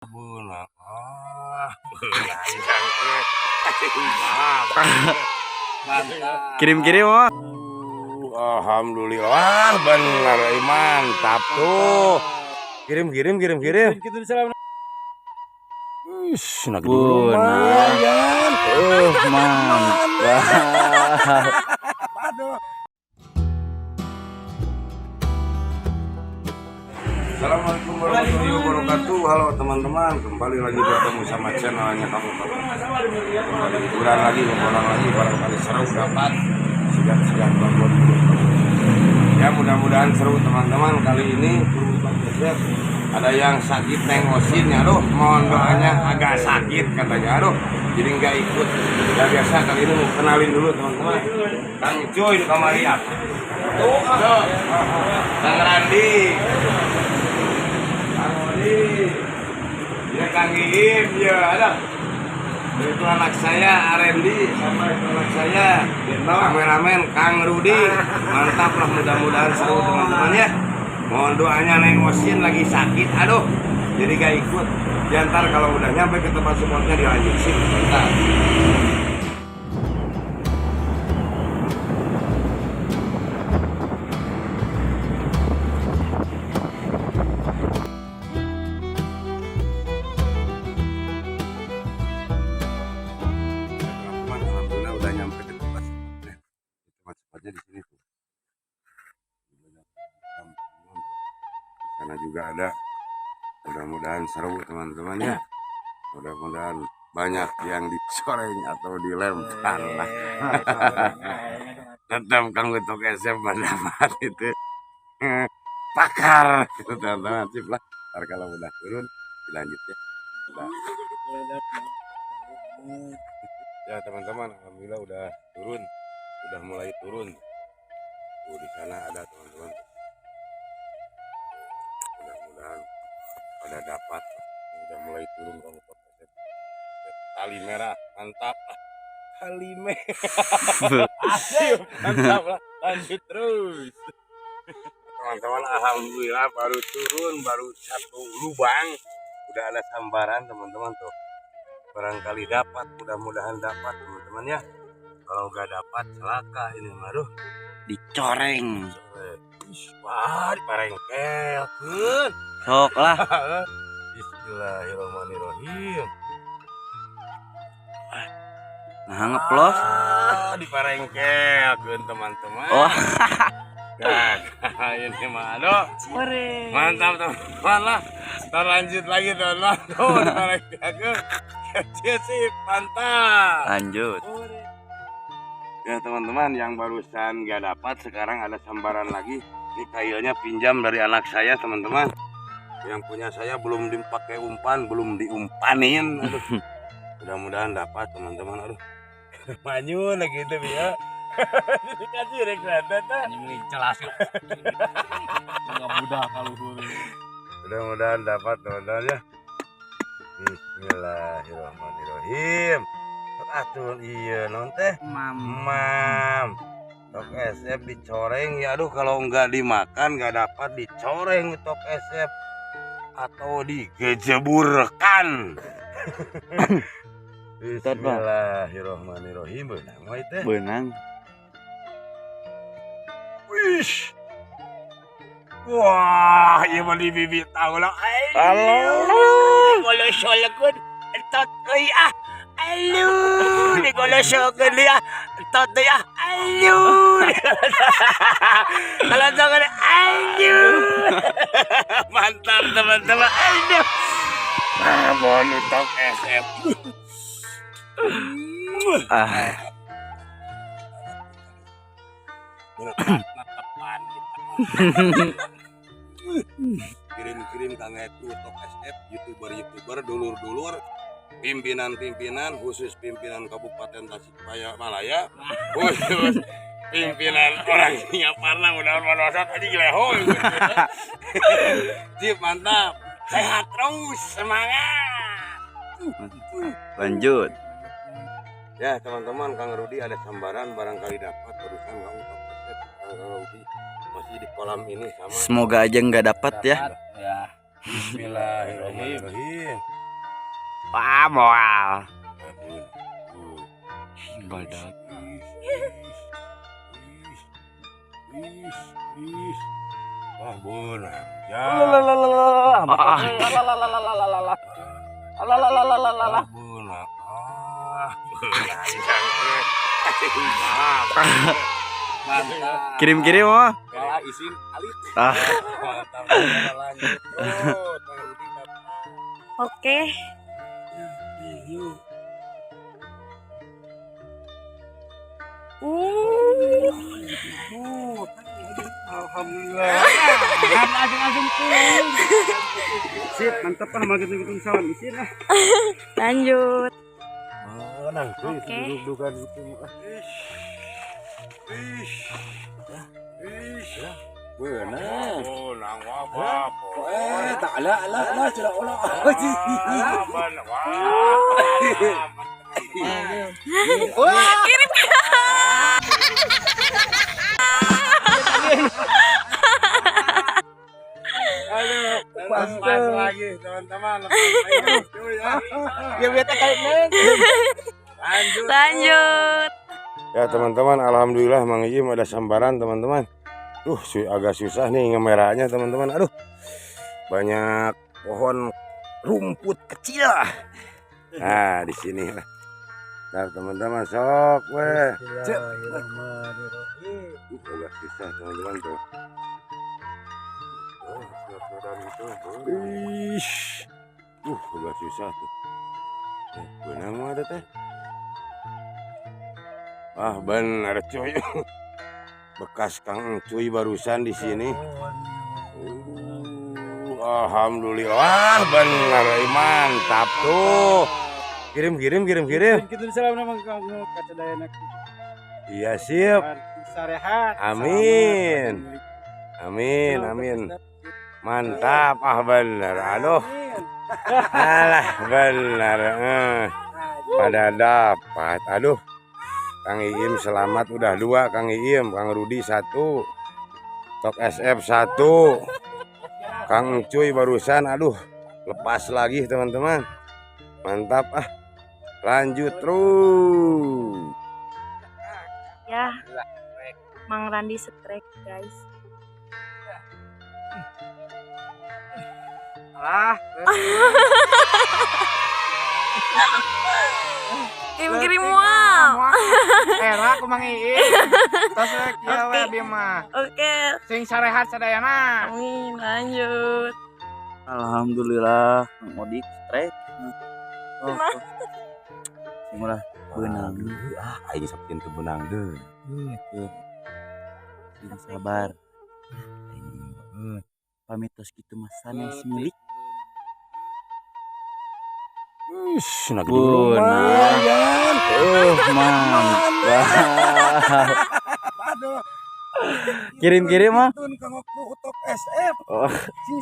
Buna. Kirim-kirim mah. Alhamdulillah benar mantap tuh. Kirim. Nak dulu lumayan. Mantap. Assalamualaikum warahmatullahi wabarakatuh. Halo teman-teman, kembali lagi bertemu sama channelnya kamu. Kembali liburan lagi, ngomong lagi, barangkali seru dapat. Siap bangun. Ya mudah-mudahan seru teman-teman. Kali ini ada yang sakit nengosin ya, aduh mohon doanya agak sakit katanya, aduh jadi nggak ikut. Ya biasa kali ini mau kenalin dulu teman-teman. Kang Cuy di Kamaria. Kang Randi. Ya Kang Iim, ya ada. Itu anak saya Arendi sama itu anak saya kameramen Kang Rudi. Mantap lah, mudah-mudahan seru teman-teman ya. Mohon doanya Neng Osin lagi sakit, aduh jadi gak ikut. Diantar kalau udah nyampe ke tempat supportnya dilanjut sih. Bentar. Alhamdulillah udah nyampe ke tempat supportnya. Tempat supportnya di sini tuh. Karena juga ada, mudah-mudahan seru teman-teman ya. Mudah-mudahan banyak yang dicoreng atau dilempar lah. Tetap Kang untuk SM pendapat itu pakar itu teman-teman, sip lah. Ntar kalau udah turun dilanjut ya. Ya teman-teman, alhamdulillah udah turun, udah mulai turun. Di sana ada teman-teman. Mudah-mudahan pada dapat, udah mulai turun kamu tali merah, mantap lah. Tali merah. Asik, mantap lah. Lanjut terus. Teman-teman, alhamdulillah baru turun, baru satu lubang. Udah ada sambaran teman-teman tuh. Barangkali dapat, mudah-mudahan dapat teman-teman ya. Kalau nggak dapat celaka ini maruh. Dicoreng. Wah, diparengkel kun. Sok lah. Bismillahirrahmanirrahim. Nah ngeplos. Diparengkel kun teman-teman. Oh. Nah, ini mah aduh. Mantap teman-teman lah. Ntar lanjut lagi teman-teman. Tuh diparengkel kun. Kecil sih, mantap. Lanjut. Ya teman-teman, yang barusan gak dapat sekarang ada sambaran lagi. Ini kailnya pinjam dari anak saya teman-teman. Yang punya saya belum dipakai umpan, belum diumpanin. Aduh. Mudah-mudahan dapat teman-teman. Aduh. Manyun lagi itu ya. Dikasih rekratan ta. Ini jelas kok. Enggak mudah kalau gue. Mudah-mudahan dapat teman-teman ya. Bismillahirrahmanirrahim. Atuh iya non teh mam tok SF dicoreng ya, aduh kalau nggak dimakan nggak dapat dicoreng tok SF atau digejeburkan. Bismillahirrahmanirrahim. Benang wae teh. Benang. Wish. Wah, ieu mah di bibit tahu lah. Halo. Golosol-golosol entot euy ah. Aluh, digoloskeun dia. Entot deui ah. Aluh. Kalau jangan aluh. Mantap teman-teman. Aduh. Mohon untuk SF. Tepan kirim Kang Etu untuk SF, youtuber dulur-dulur, pimpinan khusus pimpinan Kabupaten Tasikmalaya, khusus pimpinan orang Singaparna mudah-mudahan aja gileho. Sip, mantap, sehat terus, semangat. Lanjut. Ya teman-teman, Kang Rudi ada sambaran barangkali dapat barusan Kang Rudi masih di kolam ini sama. Semoga aja nggak dapat ya. Ya. Bismillahirrahmanirrahim. Moal. Badak. Wah, benar. Ya. Benar. Kirim-kirim mah. Kayak isin alit. Ah. Oke. Alhamdulillah. Sip, mantap ah malah gitu salam isin ah. Lanjut. Oke. Duduk-dudukan gitu. Benar. Oh, nang apa? Tak ala sudah olah. Pas lagi teman-teman. Ya beta kayak neng. Lanjut. Ya teman-teman, alhamdulillah Mang Ijim ada sambaran teman-teman. Agak susah nih ngemerahnya teman-teman. Aduh, banyak pohon rumput kecil. Nah di sini lah. Nah teman-teman sok weh. Agak susah teman-teman tuh. Agak susah tuh. Benang mah ada teh. Ah benar cuy. Bekas Kang Cuy barusan di sini. Alhamdulillah benar mantap tuh. Kirim. Kita salam nama kamu kata Dayana. Iya siap. Sarehat. Amin. Mantap benar. Aduh. Alah benar. Pada dapat. Aduh. Kang Iim selamat udah 2, Kang Iim, Kang Rudi 1, Tok SF 1, Kang Cuy barusan, aduh lepas lagi teman-teman, mantap lanjut terus. Ya. Mang Randi strike, guys. Kirim wow. Era aku Mang Iin. Tos kieu we abdi mah. Oke. Sing sarehat sadayana. Amin. Lanjut. Alhamdulillah Modik strike. Murah benang. Aing sakeun teu benang deh. Sing sabar. Pamitos kitu mah sanes milik. Nak lumayan. Mantap. Kirim-kirim mah. Tun kang Tok SF. Oh. Sing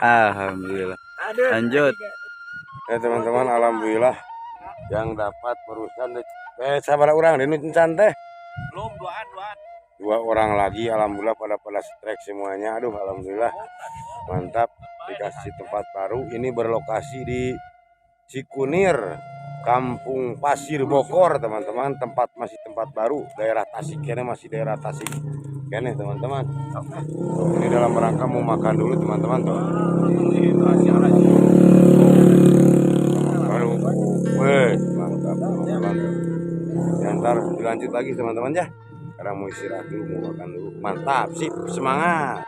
Alhamdulillah. Lanjut. Ya teman-teman, alhamdulillah yang dapat perusahaan sabar orang di Nuncan teh. belum duaan. 2 orang lagi alhamdulillah pada strike semuanya. Aduh alhamdulillah mantap dikasih tempat baru. Ini berlokasi di Cikunir, Kampung Pasir Bokor teman-teman. Masih tempat baru, daerah Tasik kene masih daerah Tasik kene teman-teman. Ini dalam rangka mau makan dulu teman-teman tuh. Aduh, mantap teman-teman. Ya, ntar dilanjut lagi teman-teman ya. Sekarang mau istirahat dulu, mau makan dulu. Mantap, sip, semangat.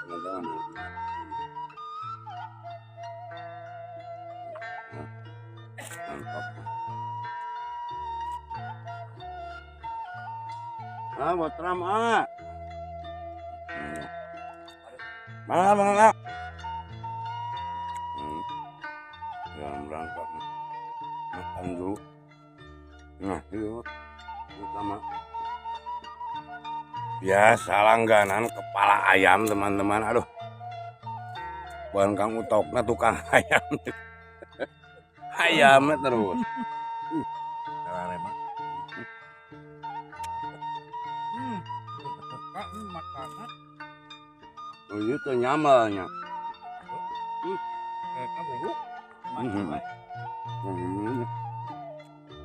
Teman-teman. Mantap. Buat ram Mana? Dalam rangka makan dulu. Nah, itu utama. Biasa langganan kepala ayam teman-teman. Aduh, bukan Kang Utokna tukang ayam. Ayamnya terus. Oh, itu nyamalnya.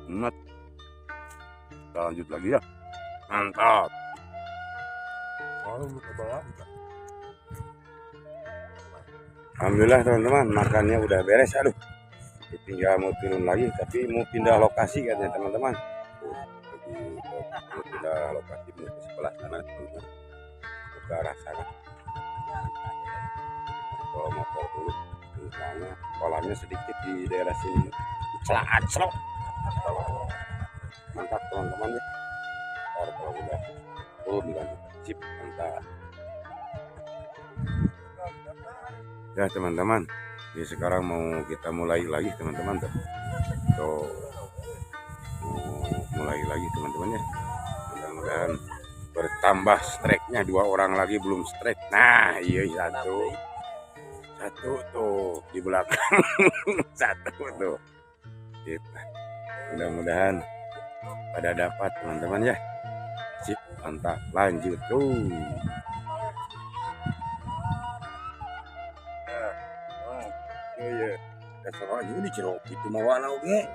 Enak. Kita lanjut lagi ya. Mantap. Alhamdulillah teman-teman, makannya udah beres. Aduh, tinggal mau turun lagi, tapi mau pindah lokasi katanya teman-teman. Mau pindah lokasi mau ke sebelah sana teman-teman, ke arah sana. Kalau motor dulu, misalnya kolamnya sedikit di daerah sini. Celaan, selok. Mantap teman-teman ya. Ntar kalau udah dilanjut sip, mantap. Ya teman-teman, ini sekarang mau kita mulai lagi teman-teman tuh. Mulai lagi teman-teman ya. Mudah-mudahan bertambah streknya, 2 orang lagi belum strek. Nah, iya satu tuh di belakang. Satu tuh. Gitu. Mudah-mudahan pada dapat teman-teman ya. Sip, mantap. Lanjut tuh. Ya, dasar aja di cerok itu mau walau ge.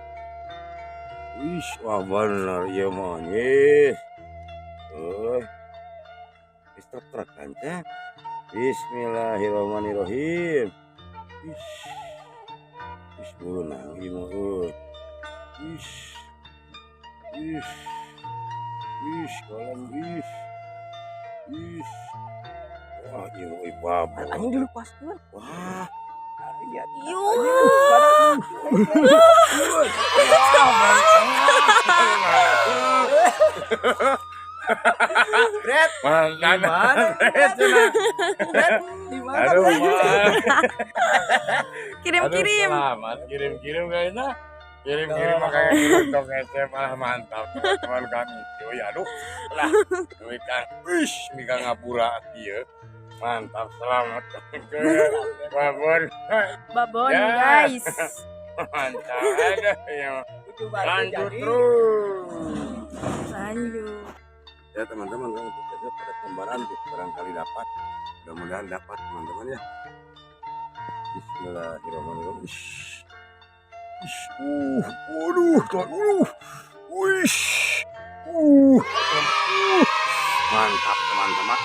Wih, wah benar ya mah. Yes. Truk kan teh. Bismillahirrahmanirrahim. Bismillahirrahmanirrahim. Kalam wah, iya babu. Kamu dilepas tuh. Wah. Red, Mana? di mana? Aduh, Kirim-kirim. Selamat kirim-kirim kayaknya. Kirim-kirim makanya untuk SM malah mantap. Teman kami. Cuy, aduh. Lah, Mika ngapura ieu. Mantap, selamat. Babon. Babon Ya. guys. Mantap. Ada yang lanjut terus. Lanjut. Ya teman-teman, untuk besok pada kembaran barangkali dapat. Mudah-mudahan dapat teman-teman ya. Bismillahirrahmanirrahim. Waduh, mantap teman-teman.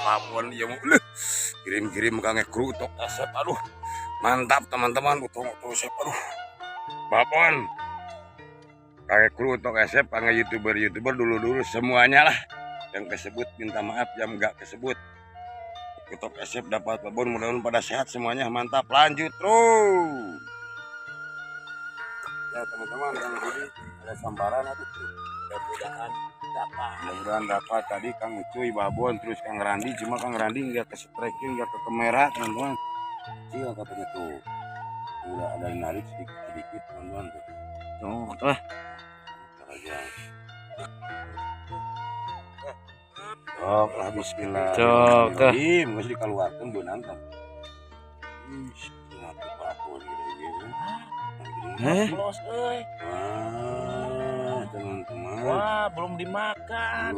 Babon ya mau kirim-kirim kange kru tok asep. Aduh, mantap teman-teman. Utung asep. Aduh, babon kange kru tok asep, kange youtuber dulu semuanya lah. Yang kesebut minta maaf, yang enggak kesebut. Tok asep dapat babon, mudah-mudahan pada sehat semuanya. Mantap, lanjut terus. Ya teman-teman, yang jadi ada sambaran atau mudah-mudahan dapat. Tadi Kang Ucuy babon, terus Kang Randi, cuma Kang Randi nggak ke-striking, nggak ke kamera teman-teman. Iya katanya tuh udah ada yang narik sedikit teman-teman tuh. Cok lah, bismillahirrahmanirrahim. Mesti dikeluarkan benang kan. Kenapa babon gitu. Wah, teman-teman. Wah, belum dimakan.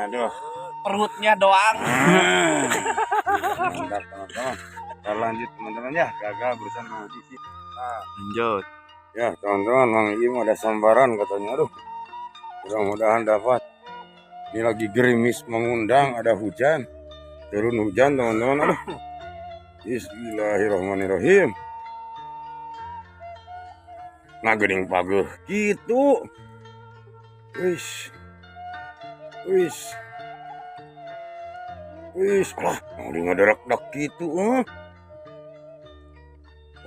Aduh, Perutnya doang. Mantap teman-teman. Kita lanjut teman-teman ya. Gagal berusaha mengaudisi. Lanjut. Ya teman-teman, Mang Im ada sambaran katanya. Aduh, mudah-mudahan dapat. Ini lagi gerimis mengundang, ada hujan. Turun hujan teman-teman. Aduh. Bismillahirrahmanirrahim. Ngagening pageuh gitu. Lah, mau di ngederek-dek gitu.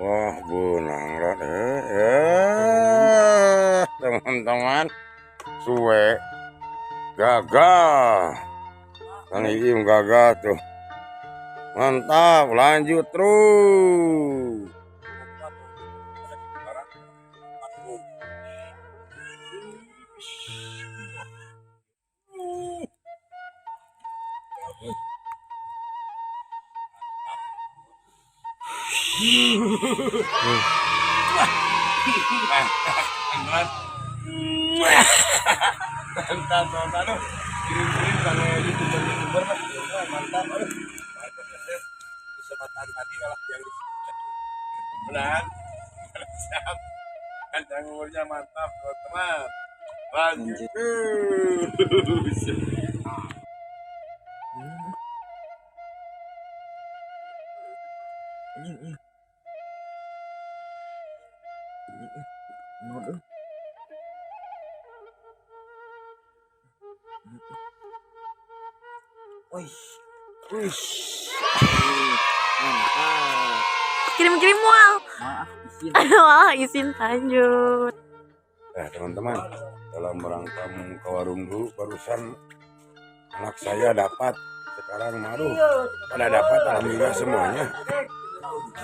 Wah, benang rada. Teman-teman, suwe gagal. Kang Iim gagal tuh. Mantap, lanjut terus. kirim-kirim kalau youtuber mah mantap. Aduh, kesempatan tadi lah yang benar. Siap. Panjang umurnya mantap teman-teman. Lanjut. Kirim-kirim mual. Wah, izin lanjut. Nah teman-teman, dalam rangka ke warung dulu barusan anak saya dapat. Sekarang maru pada dapat, alhamdulillah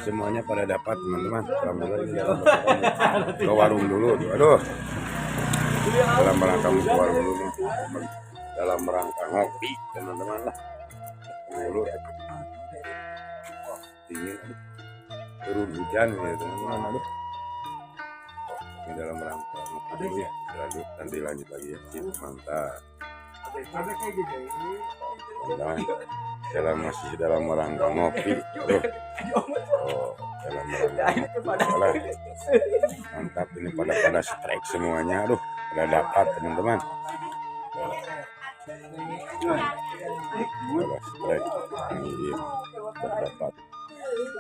semuanya pada dapat teman-teman. Alhamdulillah ini dalam rangka ke warung dulu. Aduh, dalam rangka ke warung dulu, dalam rangka ngopi teman-teman lah. Dulu dingin, turun hujan ya teman-teman. Aduh, ini dalam rangka ngopi dulu ya. Nanti lanjut lagi ya. Mantap. Masih dalam rangka ngopi. Aduh. Oh, dalam rangka mantap, ini pada strike semuanya. Aduh, pada dapat teman-teman. Pada strike ini terdapat.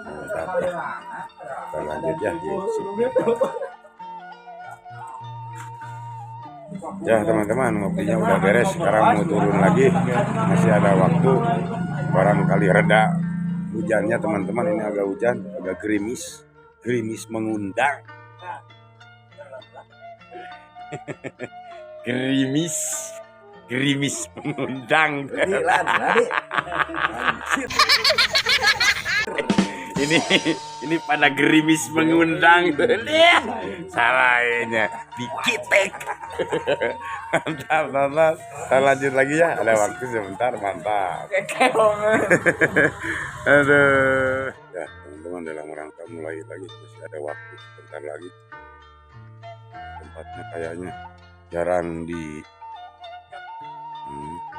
Mantap. Kita lanjut ya. Ya teman-teman, ngopinya udah beres. Sekarang mau turun lagi, masih ada waktu. Barangkali reda hujannya teman-teman. Ini agak hujan, agak gerimis mengundang. gerimis mengundang. ini pada gerimis mengundang. Salahnya dikitek. Mantap. Kita lanjut lagi ya, ada waktu sebentar. Mantap. Aduh ya teman-teman, dalam rangka mulai lagi, masih ada waktu sebentar lagi. Tempatnya kayaknya jarang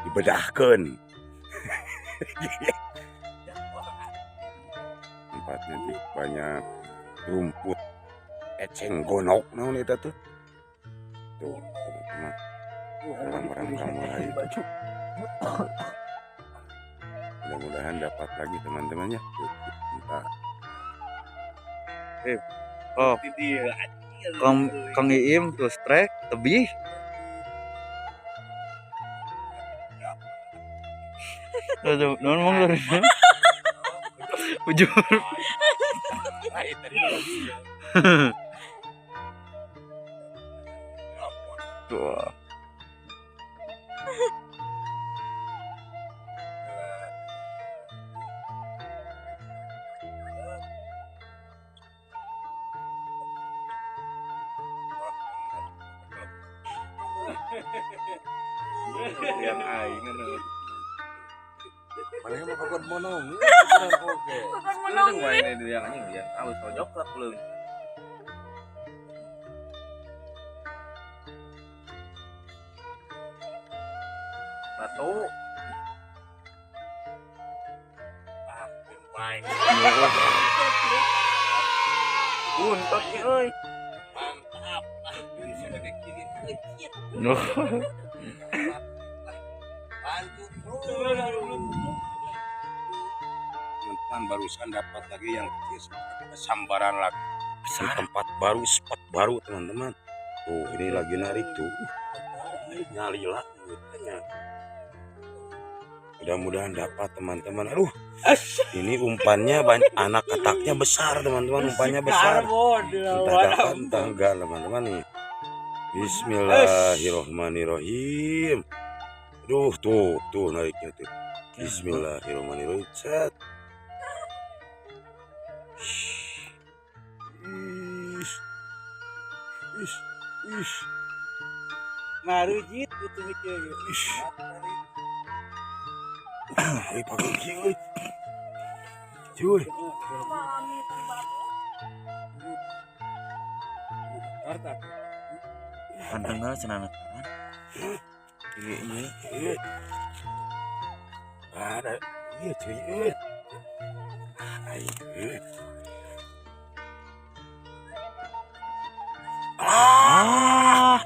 dibedahkan. Tempatnya banyak rumput eceng gonok naon itu tuh teman-teman, dalam rangka mulai. Mudah-mudahan dapat lagi teman-teman ya. Bentar. Oh, Kang Iim tuh strike tebih. Aduh, non mau lur. Ujur. Tuh. Yang aing mana mah kokon monong. Oke. Bukan menungguin. Ini yang anjing yang halus tojok lah belum. Batu. Main. Buntot euy. Mantap. Bisa gede kiri. No. Lanjut teman-teman, barusan dapat lagi yang sambaran lagi di tempat baru, spot baru teman-teman. Tuh ini lagi narik tuh, nyalila. Mudah-mudahan dapat teman-teman. Aduh, ini umpannya banyak, anak kataknya besar teman-teman, umpannya besar. Entah dapat entah enggak teman-teman nih. Bismillahirrohmanirrohim. Aduh, tuh nariknya tuh. Bismillahirrahmanirrahim. Set. Ish. Marujit itu mikir. Ish. Pakai kieu. Cuy. Pandangna cenah. Iya. Ada. Iya cuy. Ayo. Ah,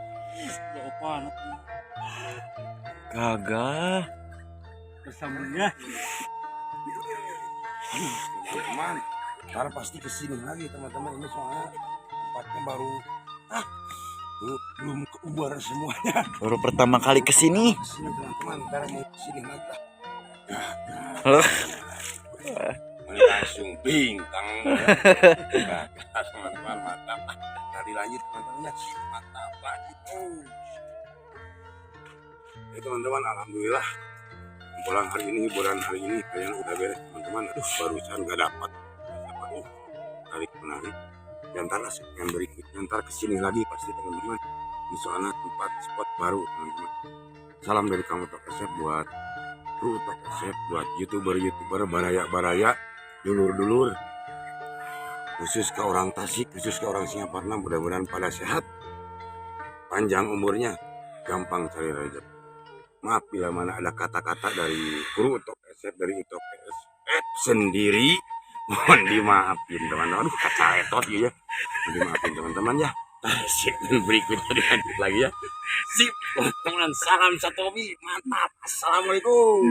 gagal. Bersambungnya. Teman-teman, ntar pasti kesini lagi teman-teman. Ini soalnya tempatnya baru belum keubar semuanya. Baru pertama kali kesini. Kesini teman-teman, ntar mau kesini lagi lah. Loh. Langsung bintang. Teman-teman, mantap. Tadi lanjut teman-teman, mantap lagi. Ya teman-teman, alhamdulillah. Pulang hari ini, hiburan hari ini kayaknya udah beres teman-teman. Aduh, barusan gak dapat tarik menarik. Dan ntar yang berikutnya ntar kesini lagi pasti teman-teman. Di soalnya tempat spot baru teman-teman. Salam dari kamu Tok Asep buat kru Tok Asep, buat youtuber baraya dulur-dulur, khusus ke orang Tasik, khusus ke orang Singaparna. Mudah-mudahan pada sehat, panjang umurnya, gampang cari rezeki. Maaf bila mana ada kata-kata dari kru Tok Asep, dari Tok Asep sendiri, mohon dimaafin teman-teman. Aduh, kacau etot ya. Mohon dimaafin teman-teman ya. Sip, berikutnya dilanjut lagi ya. Sip, teman-teman, salam satobi, mantap. Assalamualaikum.